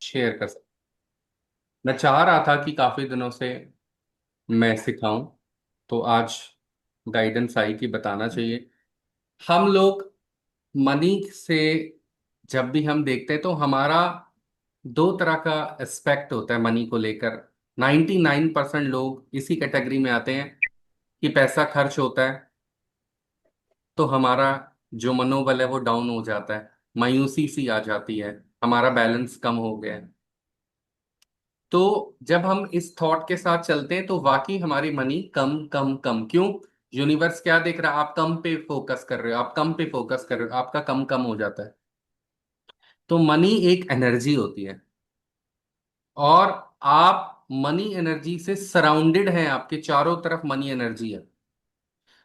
Share कर सकते। मैं चाह रहा था कि काफी दिनों से मैं सिखाऊं, तो आज गाइडेंस आई कि बताना चाहिए। हम लोग मनी से जब भी हम देखते हैं तो हमारा दो तरह का एस्पेक्ट होता है मनी को लेकर। 99% लोग इसी कैटेगरी में आते हैं कि पैसा खर्च होता है तो हमारा जो मनोबल है वो डाउन हो जाता है, मायूसी सी आ जाती है, हमारा बैलेंस कम हो गया है। तो जब हम इस थॉट के साथ चलते हैं तो वाकई हमारी मनी कम कम कम क्यों। यूनिवर्स क्या देख रहा है, आप कम पे फोकस कर रहे हो, आप कम पे फोकस कर रहे हो, आपका कम कम हो जाता है। तो मनी एक एनर्जी होती है, और आप मनी एनर्जी से सराउंडेड हैं, आपके चारों तरफ मनी एनर्जी है।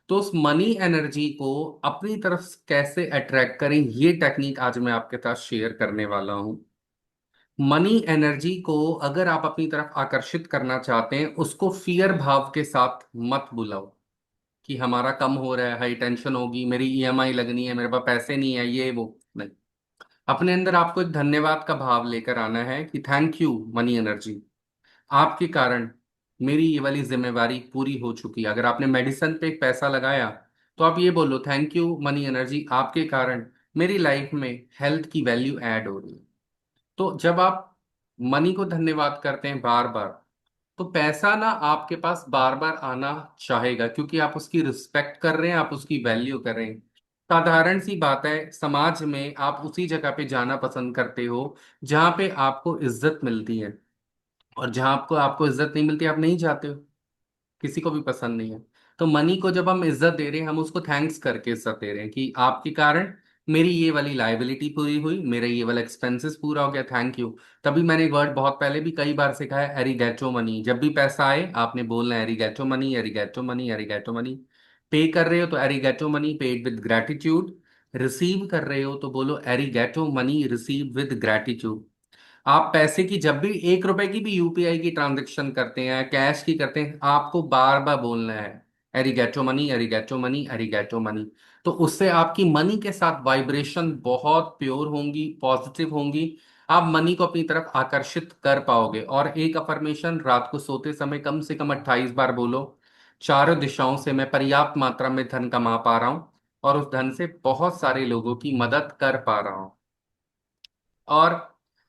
तो उस मनी एनर्जी को अपनी तरफ कैसे अट्रैक्ट करें, ये टेक्निक आज मैं आपके साथ शेयर करने वाला हूं। मनी एनर्जी को अगर आप अपनी तरफ आकर्षित करना चाहते हैं, उसको फियर भाव के साथ मत बुलाओ कि हमारा कम हो रहा है, हाई टेंशन होगी, मेरी ईएमआई लगनी है, मेरे पास पैसे नहीं है, ये वो नहीं। अपने अंदर आपको एक धन्यवाद का भाव लेकर आना है कि थैंक यू मनी एनर्जी, आपके कारण मेरी ये वाली जिम्मेवारी पूरी हो चुकी है। अगर आपने मेडिसिन पे एक पैसा लगाया तो आप ये बोलो, थैंक यू मनी एनर्जी, आपके कारण मेरी लाइफ में हेल्थ की वैल्यू ऐड हो रही है। तो जब आप मनी को धन्यवाद करते हैं बार बार, तो पैसा ना आपके पास बार बार आना चाहेगा, क्योंकि आप उसकी रिस्पेक्ट कर रहे हैं, आप उसकी वैल्यू कर रहे हैं। साधारण सी बात है, समाज में आप उसी जगह पे जाना पसंद करते हो जहां पे आपको इज्जत मिलती है, और जहां आपको आपको इज्जत नहीं मिलती आप नहीं जाते हो, किसी को भी पसंद नहीं है। तो मनी को जब हम इज्जत दे रहे हैं, हम उसको थैंक्स करके इज्जत दे रहे हैं कि आपके कारण मेरी ये वाली लाइबिलिटी पूरी हुई, मेरा ये वाला एक्सपेंसेस पूरा हो गया, थैंक यू। तभी मैंने एक वर्ड बहुत पहले भी कई बार सिखाया है, एरिगेटो मनी। जब भी पैसा आए आपने बोलना है एरिगेटो मनी, एरिगेटो मनी, एरिगेटो मनी। पे कर रहे हो तो एरिगेटो money, paid with gratitude. Receive कर रहे हो तो बोलो एरिगेटो मनी, रिसीव विद ग्रेटिट्यूड। आप पैसे की जब भी 1 रुपए की भी यूपीआई की ट्रांजेक्शन करते हैं, कैश की करते हैं, आपको बार बार बोलना है एरिगेटो मनी, एरिगेटो मनी, एरिगेटो मनी। तो उससे आपकी मनी के साथ वाइब्रेशन बहुत प्योर होंगी, पॉजिटिव होंगी। आप मनी को अपनी तरफ आकर्षित कर पाओगे। और एक अफर्मेशन रात को सोते समय कम से कम 28 बार बोलो, चारों दिशाओं से मैं पर्याप्त मात्रा में धन कमा पा रहा हूं, और उस धन से बहुत सारे लोगों की मदद कर पा रहा हूं। और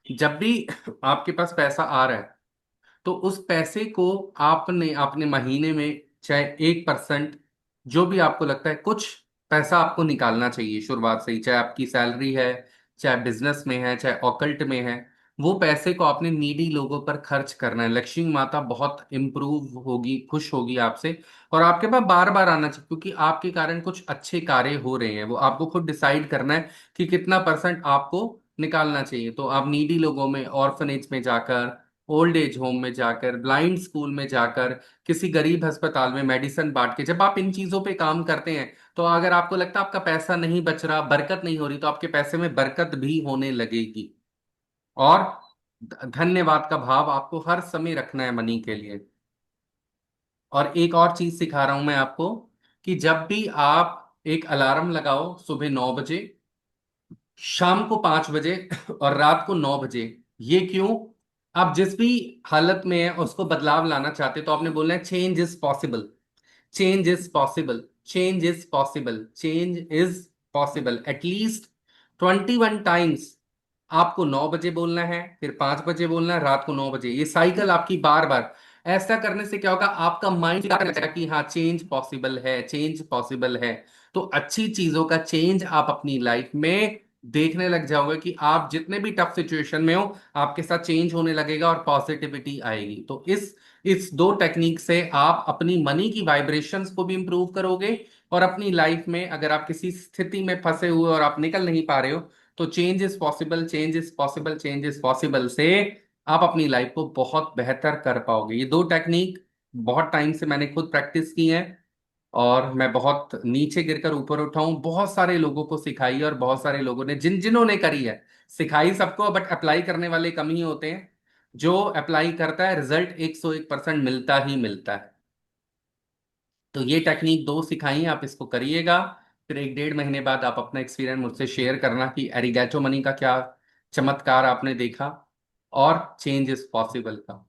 जब भी आपके पास पैसा आ रहा है, तो उस पैसे को आपने अपने महीने में चाहे 1%, जो भी आपको लगता है, कुछ पैसा आपको निकालना चाहिए शुरुआत से ही, चाहे आपकी सैलरी है, चाहे बिजनेस में है, चाहे ऑकल्ट में है। वो पैसे को आपने नीडी लोगों पर खर्च करना है। लक्ष्मी माता बहुत इम्प्रूव होगी, खुश होगी आपसे, और आपके पास बार बार आना चाहिए, क्योंकि आपके कारण कुछ अच्छे कार्य हो रहे हैं। वो आपको खुद डिसाइड करना है कि कितना परसेंट आपको निकालना चाहिए। तो आप नीडी लोगों में, ऑर्फनेज में जाकर, ओल्ड एज होम में जाकर, ब्लाइंड स्कूल में जाकर, किसी गरीब अस्पताल में मेडिसिन बांट के, जब आप इन चीजों पे काम करते हैं, तो अगर आपको लगता है आपका पैसा नहीं बच रहा, बरकत नहीं हो रही, तो आपके पैसे में बरकत भी होने लगेगी। और धन्यवाद का भाव आपको हर समय रखना है मनी के लिए। और एक और चीज सिखा रहा हूं मैं आपको, कि जब भी आप एक अलार्म लगाओ, सुबह 9 बजे, शाम को 5 बजे, और रात को 9 बजे। ये क्यों? आप जिस भी हालत में है उसको बदलाव लाना चाहते हो, तो आपने बोलना है change is possible, change is possible, change is possible, change is possible. At least 21 times आपको 9 बजे बोलना है, फिर 5 बजे बोलना है, रात को 9 बजे। ये साइकिल आपकी बार बार, ऐसा करने से क्या होगा, आपका माइंड करने लगेगा कि हाँ चेंज पॉसिबल है, चेंज पॉसिबल है। तो अच्छी चीजों का चेंज आप अपनी लाइफ में देखने लग जाओगे, कि आप जितने भी टफ सिचुएशन में हो, आपके साथ चेंज होने लगेगा और पॉजिटिविटी आएगी। तो इस दो टेक्निक से आप अपनी मनी की वाइब्रेशंस को भी इंप्रूव करोगे, और अपनी लाइफ में अगर आप किसी स्थिति में फंसे हुए और आप निकल नहीं पा रहे हो, तो change is possible, change is possible, change is possible से आप अपनी लाइफ को बहुत बेहतर कर पाओगे। ये दो टेक्निक बहुत टाइम से मैंने खुद प्रैक्टिस की है, और मैं बहुत नीचे गिरकर ऊपर उठा हूं, बहुत सारे लोगों को सिखाई है, और बहुत सारे लोगों ने, जिन्होंने करी है, सिखाई सबको, बट अप्लाई करने वाले कम ही होते हैं। जो अप्लाई करता है रिजल्ट 101% मिलता ही मिलता है। तो ये टेक्निक दो सिखाई है, आप इसको करिएगा। फिर 1 डेढ़ महीने बाद आप अपना एक्सपीरियंस मुझसे शेयर करना कि एरिगैटो मनी का क्या चमत्कार आपने देखा। और चेंज इज पॉसिबल का।